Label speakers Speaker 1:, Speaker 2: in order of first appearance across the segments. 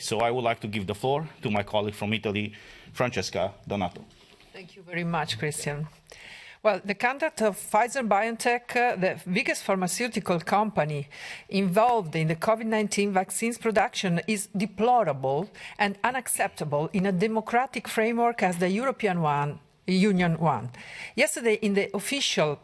Speaker 1: So I would like to give the floor to my colleague from Italy, Francesca Donato.
Speaker 2: Thank you very much, Christian. Well, the conduct of Pfizer-BioNTech, the biggest pharmaceutical company involved in the COVID-19 vaccines production, is deplorable and unacceptable in a democratic framework as the European Union one. Yesterday, in the official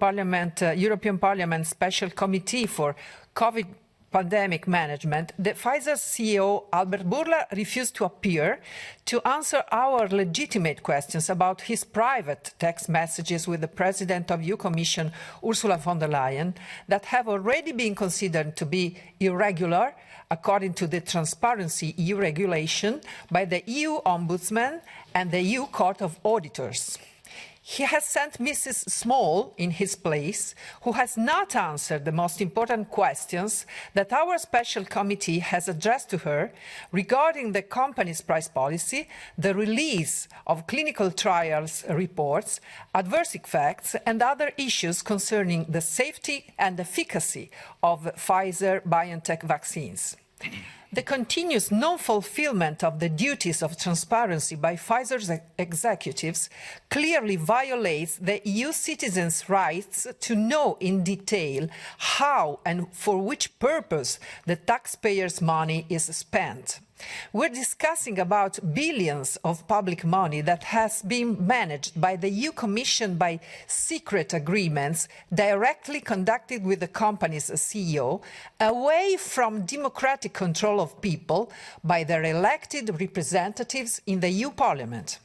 Speaker 2: European Parliament Special Committee for COVID Pandemic Management, the Pfizer CEO, Albert Bourla, refused to appear to answer our legitimate questions about his private text messages with the President of EU Commission, Ursula von der Leyen, that have already been considered to be irregular, according to the Transparency EU regulation, by the EU Ombudsman and the EU Court of Auditors. He has sent Mrs. Small in his place, who has not answered the most important questions that our special committee has addressed to her regarding the company's price policy, the release of clinical trials reports, adverse effects, and other issues concerning the safety and efficacy of Pfizer-BioNTech vaccines. The continuous non-fulfillment of the duties of transparency by Pfizer's executives clearly violates the EU citizens' rights to know in detail how and for which purpose the taxpayers' money is spent. We're discussing about billions of public money that has been managed by the EU Commission by secret agreements directly conducted with the company's CEO, away from democratic control of people by their elected representatives in the EU Parliament.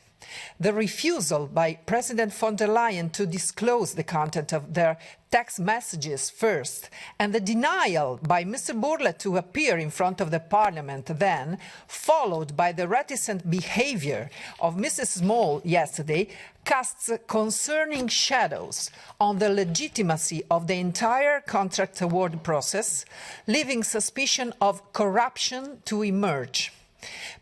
Speaker 2: The refusal by President von der Leyen to disclose the content of their text messages first, and the denial by Mr. Bourla to appear in front of the Parliament then, followed by the reticent behavior of Mrs. Small yesterday, casts concerning shadows on the legitimacy of the entire contract award process, leaving suspicion of corruption to emerge.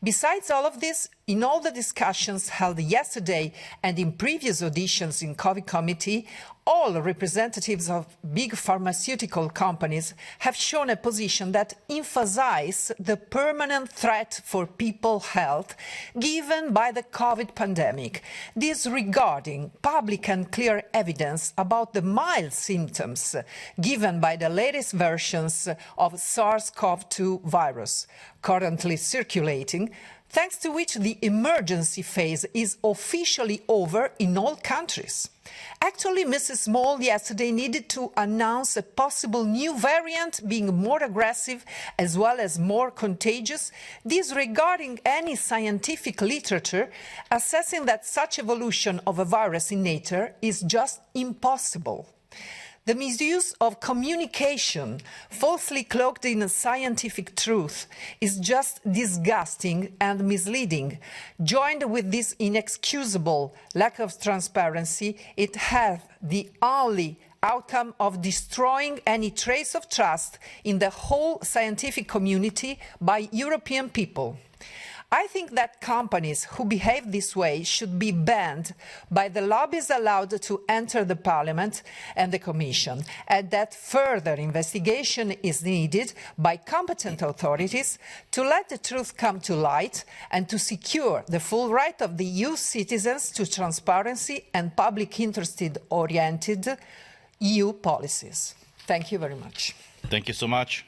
Speaker 2: Besides all of this, in all the discussions held yesterday and in previous auditions in COVID committee, all representatives of big pharmaceutical companies have shown a position that emphasizes the permanent threat for people's health given by the COVID pandemic, disregarding public and clear evidence about the mild symptoms given by the latest versions of SARS-CoV-2 virus currently circulating, thanks to which the emergency phase is officially over in all countries. Actually, Mrs. Small yesterday needed to announce a possible new variant being more aggressive as well as more contagious, disregarding any scientific literature assessing that such evolution of a virus in nature is just impossible. The misuse of communication, falsely cloaked in scientific truth, is just disgusting and misleading. Joined with this inexcusable lack of transparency, it has the only outcome of destroying any trace of trust in the whole scientific community by European people. I think that companies who behave this way should be banned by the lobbies allowed to enter the Parliament and the Commission, and that further investigation is needed by competent authorities to let the truth come to light and to secure the full right of the EU citizens to transparency and public interest-oriented EU policies. Thank you very much.
Speaker 1: Thank you so much.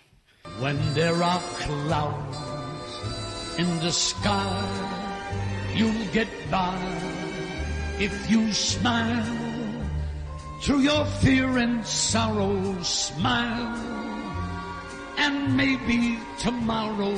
Speaker 3: When there are clouds in the sky, you'll get by if you smile. Through your fear and sorrow, smile, and maybe tomorrow